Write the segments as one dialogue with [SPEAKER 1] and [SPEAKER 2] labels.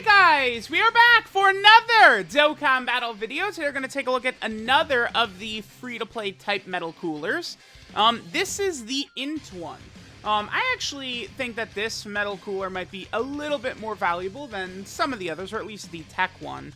[SPEAKER 1] Alright guys, we are back for another Dokkan battle video. Today we're going to take a look at another of the free-to-play type metal coolers. This is the INT one. I actually think that this metal cooler might be a little bit more valuable than some of the others, or at least the tech one.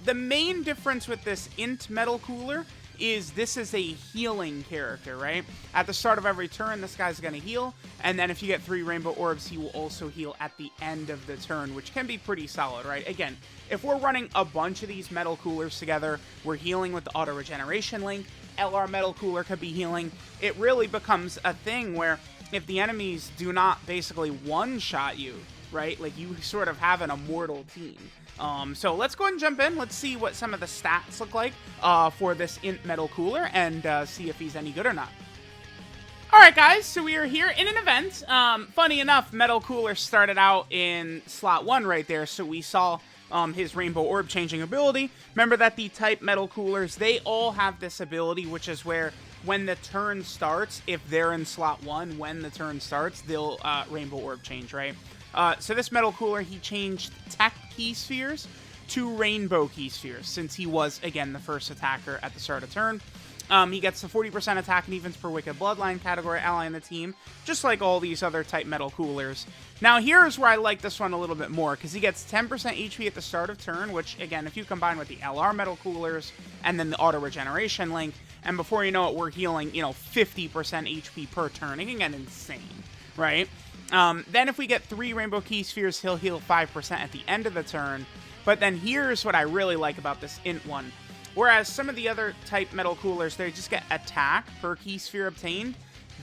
[SPEAKER 1] The main difference with this INT metal cooler is this is a healing character, right? At the start of every turn, this guy's going to heal, and then if you get 3 rainbow orbs, he will also heal at the end of the turn, which can be pretty solid, right? Again, if we're running a bunch of these metal coolers together, we're healing with the auto regeneration link, LR metal cooler could be healing, it really becomes a thing where if the enemies do not basically one-shot you, right, like you sort of have an immortal team. So let's go ahead and jump in. Let's see what some of the stats look like for this INT metal cooler and see if he's any good or not. Alright guys, so we are here in an event. Funny enough, metal cooler started out in slot 1 right there, so we saw his rainbow orb changing ability. Remember that the type metal coolers, they all have this ability, which is where when the turn starts, if they're in slot 1, when the turn starts, they'll rainbow orb change, right? So this metal cooler, he changed tech key spheres to rainbow key spheres, since he was, again, the first attacker at the start of turn. He gets the 40% attack and defense per Wicked Bloodline category ally in the team, just like all these other type metal coolers. Now, here's where I like this one a little bit more, because he gets 10% HP at the start of turn, which, again, if you combine with the LR metal coolers, and then the auto regeneration link, and before you know it, we're healing, 50% HP per turn. It can get insane, right? Then if we get 3 rainbow key spheres, he'll heal 5% at the end of the turn. But then here's what I really like about this INT one. Whereas some of the other type metal coolers, they just get attack per key sphere obtained.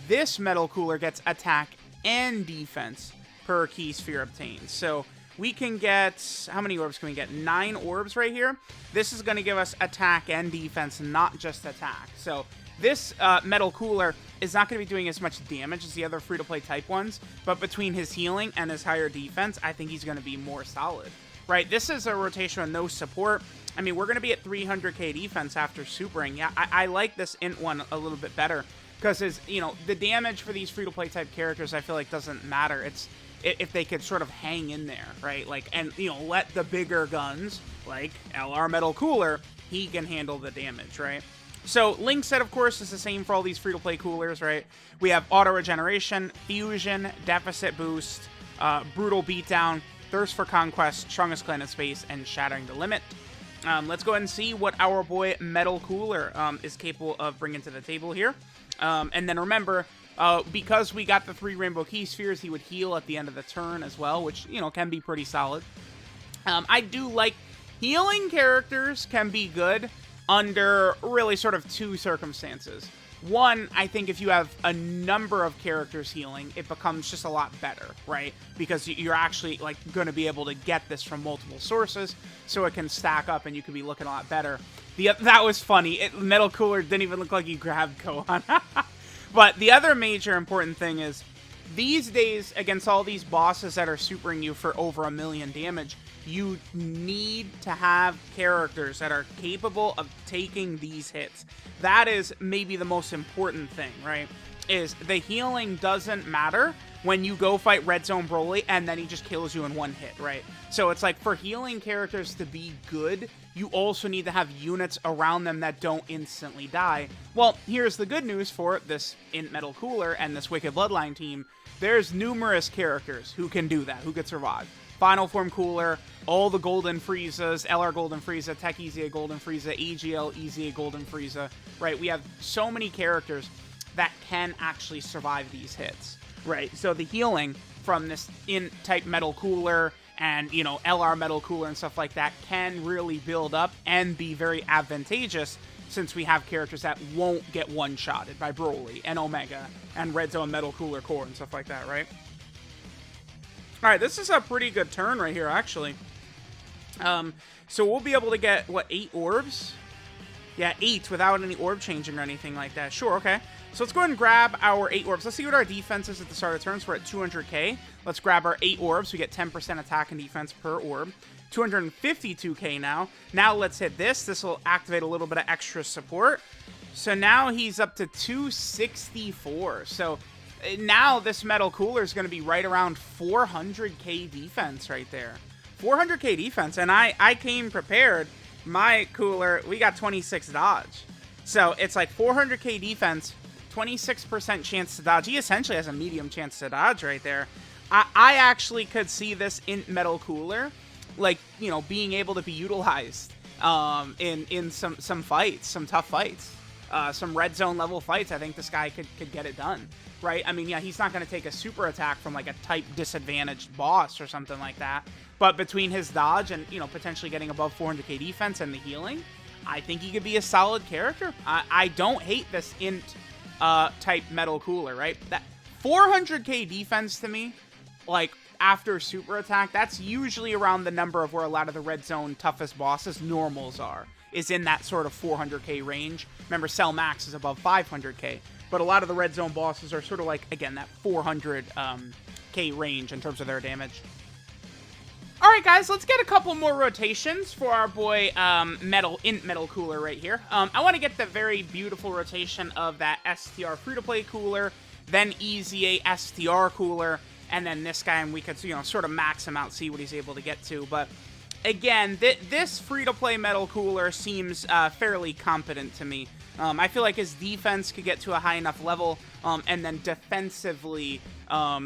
[SPEAKER 1] This metal cooler gets attack and defense per key sphere obtained. So we can get, how many orbs can we get? 9 orbs right here. This is going to give us attack and defense, not just attack. So this metal cooler is not going to be doing as much damage as the other free-to-play type ones, but between his healing and his higher defense, I think he's going to be more solid, right? This is a rotation with no support. I mean, we're going to be at 300k defense after supering. Yeah, I like this INT one a little bit better, because his, the damage for these free-to-play type characters, I feel like doesn't matter. It's if they could sort of hang in there, right? Like, and, let the bigger guns, like LR Metal Cooler, he can handle the damage, right? So, link set, of course, is the same for all these free-to-play coolers, right? We have auto regeneration, fusion, deficit boost, brutal beatdown, thirst for conquest, strongest clan in space, and shattering the limit. Let's go ahead and see what our boy Metal Cooler is capable of bringing to the table here. And then remember, because we got the 3 rainbow key spheres, he would heal at the end of the turn as well, which, can be pretty solid. I do like healing characters can be good under really sort of 2 circumstances. One, I think if you have a number of characters healing, it becomes just a lot better, right? Because you're actually like going to be able to get this from multiple sources, so it can stack up and you can be looking a lot better. That was funny. Metal Cooler didn't even look like he grabbed Kohan. But the other major important thing is, these days, against all these bosses that are supering you for over 1 million damage, you need to have characters that are capable of taking these hits. That is maybe the most important thing, right? Is the healing doesn't matter when you go fight Red Zone Broly and then he just kills you in 1 hit, right? So it's like, for healing characters to be good, you also need to have units around them that don't instantly die. Well, here's the good news for this INT Metal Cooler and this Wicked Bloodline team. There's numerous characters who can do that, who could survive. Final Form Cooler, all the Golden Friezas, LR Golden Frieza, Tech EZA Golden Frieza, AGL EZA Golden Frieza, right? We have so many characters that can actually survive these hits, right? So the healing from this INT type metal cooler and, LR metal cooler and stuff like that can really build up and be very advantageous, since we have characters that won't get one-shotted by Broly and Omega and Red Zone Metal Cooler Core and stuff like that, right? Alright, this is a pretty good turn right here, actually. So we'll be able to get, what, 8 orbs? Yeah, 8 without any orb changing or anything like that. Sure, okay. So let's go ahead and grab our 8 orbs. Let's see what our defense is at the start of turns. We're at 200k. Let's grab our 8 orbs. We get 10% attack and defense per orb. 252k now. Now let's hit this. This will activate a little bit of extra support. So now he's up to 264. So now this metal cooler is going to be right around 400k defense right there. 400k defense, and I came prepared. My cooler, we got 26 dodge. So it's like 400k defense, 26% chance to dodge. He essentially has a medium chance to dodge right there. I actually could see this INT metal cooler, like, you know, being able to be utilized in some fights, some tough fights, some red zone level fights. I think this guy could get it done, right? I mean, yeah, he's not going to take a super attack from like a type disadvantaged boss or something like that. But between his dodge and, you know, potentially getting above 400k defense and the healing, I think he could be a solid character. I don't hate this INT type metal cooler, right? That 400k defense to me, like, after super attack, that's usually around the number of where a lot of the red zone toughest bosses normals are, is in that sort of 400k range. Remember, Cell Max is above 500k, but a lot of the red zone bosses are sort of like, again, that 400k range in terms of their damage. All right, guys, let's get a couple more rotations for our boy INT metal cooler right here. I want to get the very beautiful rotation of that STR free-to-play cooler, then EZA STR cooler, and then this guy, and we could, you know, sort of max him out, see what he's able to get to. But again, this free-to-play metal cooler seems fairly competent to me. I feel like his defense could get to a high enough level, and then defensively,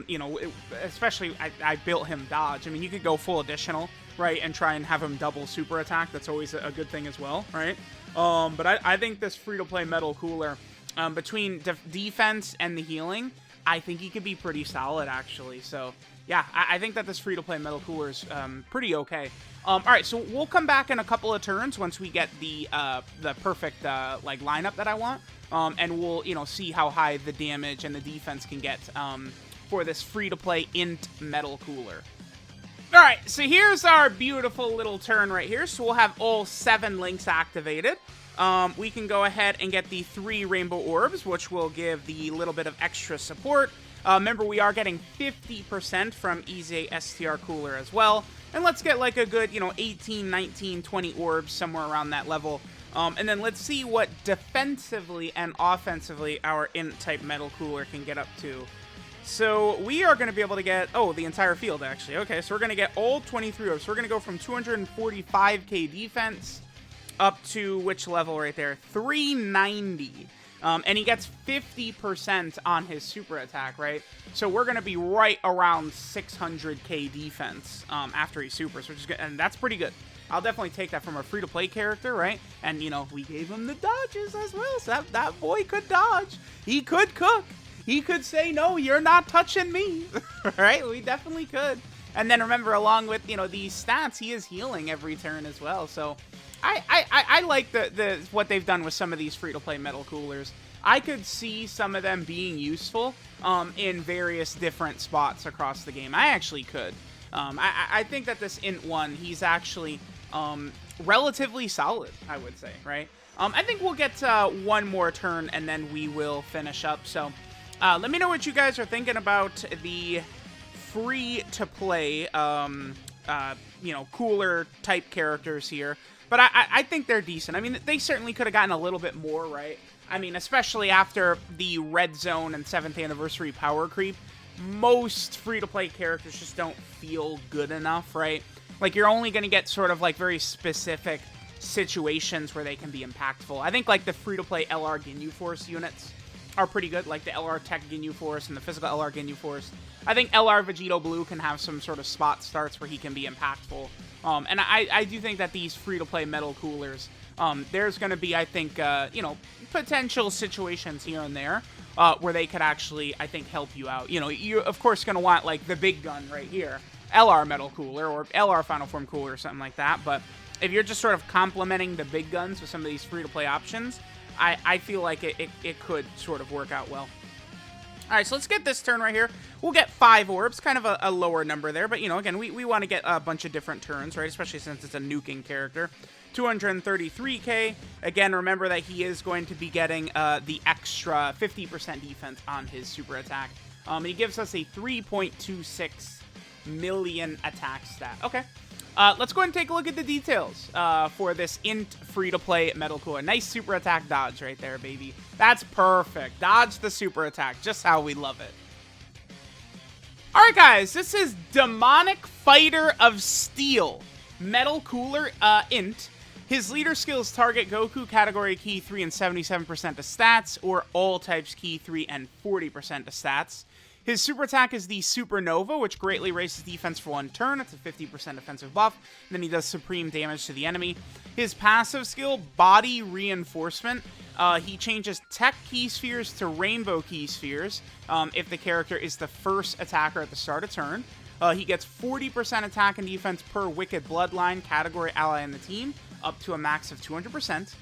[SPEAKER 1] you know, especially I built him dodge. I mean, you could go full additional, right, and try and have him double super attack. That's always a good thing as well, right? But I think this free-to-play metal cooler, between defense and the healing, I think he could be pretty solid, actually. So, yeah, I think that this free-to-play metal cooler is pretty okay. All right, so we'll come back in a couple of turns once we get the perfect like lineup that I want, and we'll, you know, see how high the damage and the defense can get for this free-to-play INT metal cooler. All right, so here's our beautiful little turn right here. So we'll have all 7 links activated. We can go ahead and get the 3 rainbow orbs, which will give the little bit of extra support. Remember, we are getting 50% from EZA STR Cooler as well. And let's get like a good, you know, 18, 19, 20 orbs, somewhere around that level. And then let's see what defensively and offensively our INT type metal cooler can get up to. So we are going to be able to get, oh, the entire field, actually. Okay, so we're going to get all 23 orbs. So we're going to go from 245k defense up to which level right there? 390. And he gets 50% on his super attack, right? So we're going to be right around 600k defense after he supers, which is good. And that's pretty good. I'll definitely take that from a free-to-play character, right? And, you know, we gave him the dodges as well, so that boy could dodge. He could cook. He could say, no, you're not touching me, right? We definitely could. And then remember, along with, you know, these stats, he is healing every turn as well. So I like the what they've done with some of these free-to-play metal coolers. I could see some of them being useful in various different spots across the game. I actually could. I think that this INT one, he's actually relatively solid, I would say, right? I think we'll get one more turn, and then we will finish up. So let me know what you guys are thinking about the free-to-play, you know, cooler type characters here. But I think they're decent. I mean, they certainly could have gotten a little bit more, right? I mean, especially after the Red Zone and 7th Anniversary power creep, most free-to-play characters just don't feel good enough, right? Like, you're only going to get sort of, like, very specific situations where they can be impactful. I think, like, the free-to-play LR Ginyu Force units are pretty good, like the LR Tech Ginyu Force and the physical LR Ginyu Force. I think LR Vegito Blue can have some sort of spot starts where he can be impactful. And I do think that these free-to-play metal coolers, there's going to be, I think, you know, potential situations here and there where they could actually, I think, help you out. You know, you're, of course, going to want, like, the big gun right here, LR Metal Cooler or LR Final Form Cooler or something like that. But if you're just sort of complementing the big guns with some of these free-to-play options, I feel like it could sort of work out well. All right, so let's get this turn right here. We'll get 5 orbs, kind of a lower number there. But, you know, again, we want to get a bunch of different turns, right? Especially since it's a nuking character. 233k. Again, remember that he is going to be getting the extra 50% defense on his super attack. He gives us a 3.26 million attack stat. Okay. Let's go ahead and take a look at the details for this INT free-to-play metal cooler. Nice super attack dodge right there, baby. That's perfect. Dodge the super attack, just how we love it. Alright guys, this is Demonic Fighter of Steel, Metal Cooler, INT. His leader skills target Goku category key 3 and 77% of stats, or all types key 3 and 40% of stats. His super attack is the Supernova, which greatly raises defense for 1 turn. It's a 50% defensive buff. And then he does supreme damage to the enemy. His passive skill, Body Reinforcement. He changes Tech Key Spheres to Rainbow Key Spheres if the character is the first attacker at the start of turn. He gets 40% attack and defense per Wicked Bloodline category ally in the team, up to a max of 200%.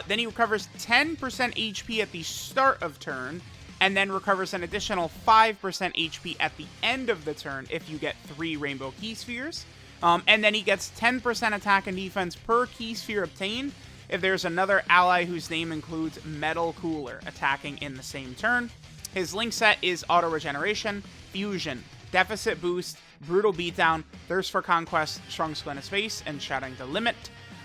[SPEAKER 1] Then he recovers 10% HP at the start of turn, and then recovers an additional 5% HP at the end of the turn if you get 3 Rainbow Key Spheres. And then he gets 10% attack and defense per Key Sphere obtained if there's another ally whose name includes Metal Cooler attacking in the same turn. His link set is Auto Regeneration, Fusion, Deficit Boost, Brutal Beatdown, Thirst for Conquest, Strong Squint of Space, and Shouting the Limit.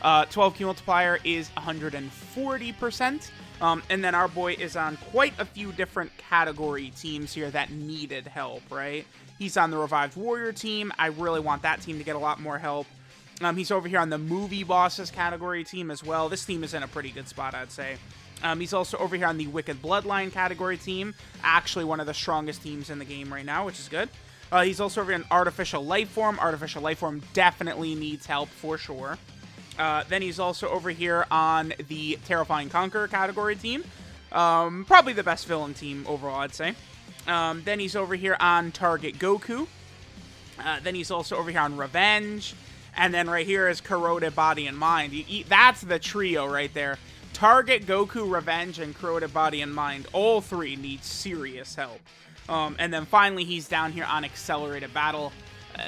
[SPEAKER 1] 12 key multiplier is 140%. And then our boy is on quite a few different category teams here that needed help, right? He's on the Revived Warrior team. I really want that team to get a lot more help. He's over here on the Movie Bosses category team as well. This team is in a pretty good spot, I'd say. He's also over here on the Wicked Bloodline category team. Actually one of the strongest teams in the game right now, which is good. He's also over here on Artificial Lifeform. Artificial Lifeform definitely needs help for sure. Then he's also over here on the Terrifying Conqueror category team. Probably the best villain team overall, I'd say. Then he's over here on Target Goku. Then he's also over here on Revenge. And then right here is Corroded Body and Mind. That's the trio right there. Target, Goku, Revenge, and Corroded Body and Mind. All three need serious help. And then finally he's down here on Accelerated Battle.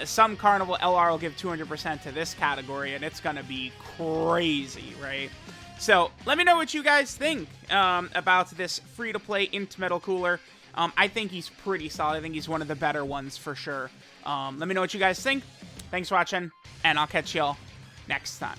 [SPEAKER 1] Some Carnival LR will give 200% to this category, and it's going to be crazy, right? So, let me know what you guys think about this free-to-play INT Metal Cooler. I think he's pretty solid. I think he's one of the better ones for sure. Let me know what you guys think. Thanks for watching, and I'll catch y'all next time.